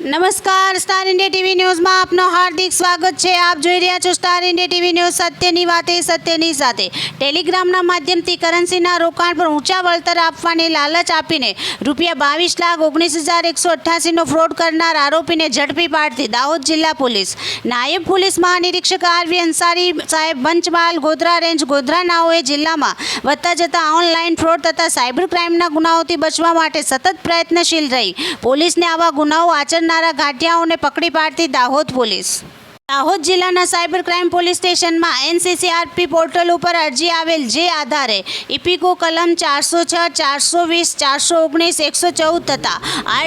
નમસ્કાર, star India TV ન્યૂઝમાં આપનું હાર્દિક સ્વાગત છે। આપ જોઈ રહ્યા છો સ્ટાર ઇન્ડિયા ટીવી ન્યૂઝ। સત્યની વાતે સત્યની સાથે। ટેલિગ્રામના માધ્યમથી કરન્સીના રોકાણ પર ઊંચા વળતર આપવાની લાલચ આપીને ₹22,19,188નો ફ્રોડ કરનાર આરોપીને ઝડપી પાડતી દાહોદ જિલ્લા પોલીસ। નાયબ પોલીસ મહાનિરીક્ષક આરવી અંસારી સાહેબ પંચમહાલ ગોધરા રેન્જ ગોધરા નાઓએ જિલ્લામાં વધતા જતા ઓનલાઈન ફ્રોડ તથા સાયબર ક્રાઇમના ગુનાઓથી બચવા માટે સતત પ્રયત્નશીલ રહી પોલીસને આવા ગુનાઓ આચરનારા ગાંઠિયાઓને પકડી પાડતી દાહોદ પોલીસ। દાહોદ જિલ્લાના સાયબર ક્રાઇમ પોલીસ સ્ટેશનમાં NCCRP પોર્ટલ ઉપર અરજી આવેલ જે આધારે ઇપિકો કલમ 406, 420, 419, 114 તથા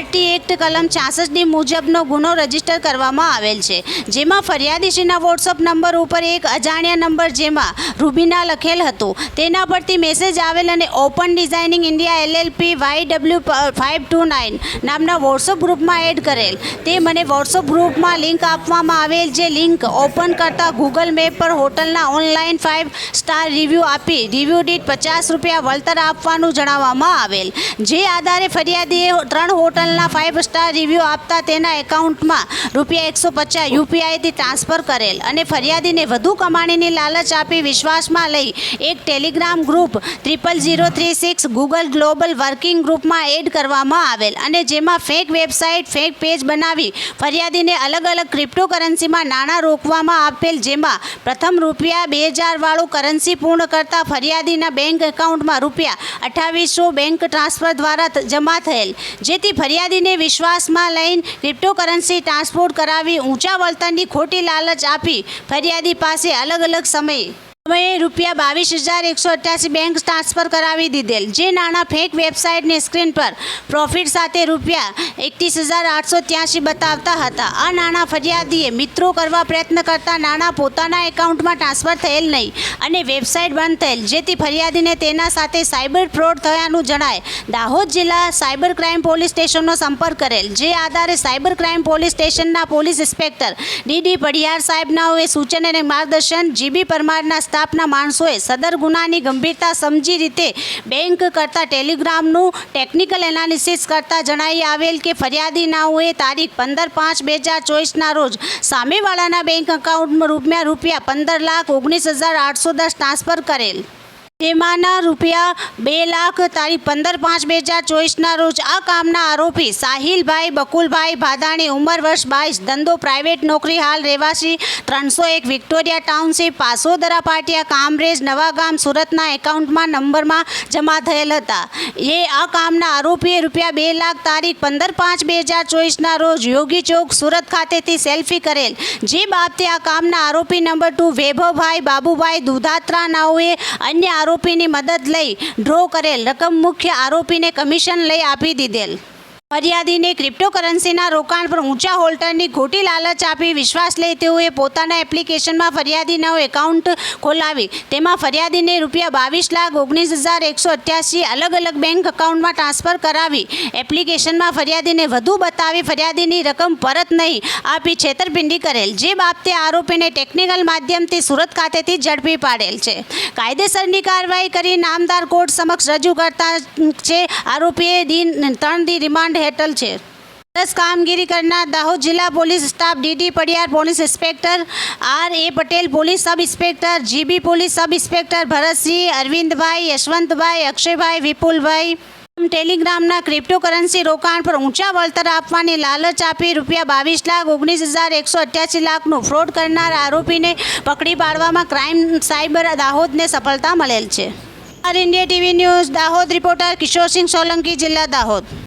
RT એક્ટ કલમ 66 મુજબનો ગુનો રજીસ્ટર કરવામાં આવેલ છે, જેમાં ફરિયાદીશ્રીના વોટ્સઅપ નંબર ઉપર એક અજાણ્યા નંબર જેમાં રૂબીના લખેલ હતું તેના પરથી મેસેજ આવેલ અને open designing India LLP YW529 નામના વોટ્સઅપ ગ્રુપમાં એડ કરેલ। તે મને વોટ્સઅપ ગ્રુપમાં લિંક આપવામાં આવેલ જે લિંક ઓપન કરતા ગૂગલ મેપ પર હોટલના ઓનલાઈન 5 સ્ટાર રિવ્યૂ આપી રિવ્યૂ દીઠ ₹50 વળતર આપવાનું જણાવવામાં આવેલ। જે આધારે ફરિયાદીએ 3 હોટલના 5 સ્ટાર રિવ્યૂ આપતા તેના એકાઉન્ટમાં ₹150 UPIથી ટ્રાન્સફર કરેલ અને ફરિયાદીને વધુ કમાણીની લાલચ આપી વિશ્વાસમાં લઈ એક Telegram group 00036 Google global working ગ્રુપમાં એડ કરવામાં આવેલ અને જેમાં ફેક વેબસાઇટ ફેક પેજ બનાવી ફરિયાદીને અલગ અલગ ક્રિપ્ટોકરન્સીમાં નાણાં રોકવામાં આપેલ, જેમાં પ્રથમ ₹2000 વાળું કરન્સી પૂર્ણ કરતા ફરિયાદીના બેંક એકાઉન્ટમાં ₹2800 બેંક ટ્રાન્સફર દ્વારા જમા થયેલ, જેથી ફરિયાદીને વિશ્વાસમાં લઈને ક્રિપ્ટોકરન્સી ટ્રાન્સપોર્ટ કરાવી ઊંચા વળતરની ખોટી લાલચ આપી ફરિયાદી પાસે અલગ અલગ સમયે ₹22,188 બેંક ટ્રાન્સફર કરાવી દીધેલ। જે નાણાં ફેક વેબસાઇટની સ્ક્રીન પર પ્રોફિટ સાથે ₹31,883 બતાવતા હતા। આ નાણાં ફરિયાદીએ મિત્રો કરવા પ્રયત્ન કરતા નાણાં પોતાના એકાઉન્ટમાં ટ્રાન્સફર થયેલ નહીં અને વેબસાઇટ બંધ થયેલ, જેથી ફરિયાદીને તેના સાથે સાયબર ફ્રોડ થયાનું જણાય દાહોદ જિલ્લા સાયબર ક્રાઇમ પોલીસ સ્ટેશનનો સંપર્ક કરેલ। જે આધારે સાયબર ક્રાઇમ પોલીસ સ્ટેશનના પોલીસ ઇન્સ્પેક્ટર DD પડિયાર સાહેબનાઓએ સૂચન અને માર્ગદર્શન GB પરમારના સ્ટાફના માણસોએ સદર ગુનાની ગંભીરતા સમજી રીતે બેંક કરતા ટેલિગ્રામનું ટેકનિકલ એનાલિસિસ કરતા જણાવી આવેલ કે ફરિયાદીનાઓએ તારીખ 15/5/2024ના રોજ સામેવાળાના બેંક એકાઉન્ટમાં ₹15,19,810 ટ્રાન્સફર કરેલ, જેમાંના ₹2,00,000 તારીખ 15/5/2024ના રોજ આ કામના આરોપી સાહિલભાઈ બકુલભાઈ ભાદાણી ઉંમર વર્ષ 22 ધંધો પ્રાઇવેટ નોકરી હાલ રહેવાસી 301 વિક્ટોરિયા ટાઉનશીપ પાસોદરા પાટિયા કામરેજ નવાગામ સુરતના એકાઉન્ટમાં નંબરમાં જમા થયેલ હતા। આ કામના આરોપીએ ₹2,00,000 તારીખ 15/5/2024ના રોજ યોગી ચોક સુરત ખાતેથી સેલ્ફી કરેલ, જે બાબતે આ કામના આરોપી નંબર 2 વૈભવભાઈ બાબુભાઈ દુધાત્રા નાઓએ અન્ય આરોપીની મદદ લઈ ડ્રો કરેલ રકમ મુખ્ય આરોપીને કમિશન લઈ આપી દીધેલ। ફરિયાદીને ક્રિપ્ટોકરન્સીના રોકાણ પર ઊંચા હોલ્ડરની ખોટી લાલચ આપી વિશ્વાસ લઈ તેઓએ પોતાના એપ્લિકેશનમાં ફરિયાદીનો એકાઉન્ટ ખોલાવી તેમાં ફરિયાદીને ₹22,19,188 અલગ અલગ બેંક એકાઉન્ટમાં ટ્રાન્સફર કરાવી એપ્લિકેશનમાં ફરિયાદીને વધુ બતાવી ફરિયાદીની રકમ પરત નહીં આપી છેતરપિંડી કરેલ, જે બાબતે આરોપીને ટેકનિકલ માધ્યમથી સુરત ખાતેથી ઝડપી પાડેલ છે। કાયદેસરની કાર્યવાહી કરી નામદાર કોર્ટ સમક્ષ રજૂ કરતા છે। આરોપીએ 3 દી રિમાન્ડ હેઠળ છે। સરસ કામગીરી કરનાર દાહોદ જિલ્લા police staff DD Padiyar police inspector RA Patel police sub inspector GB police sub inspector Bharatsinh Arvindbhai Yashwantbhai Akshaybhai Vipulbhai ટેલિગ્રામના ક્રિપ્ટોકરન્સી રોકાણ પર ઊંચા વળતર આપવાની લાલચ આપી ₹22,19,188નું ફ્રોડ કરનાર આરોપીને પકડી પાડવામાં ક્રાઇમ સાયબર દાહોદને સફળતા મળેલ છે। Star India TV news Dahod reporter Kishorsinh Solanki, જિલ્લા દાહોદ।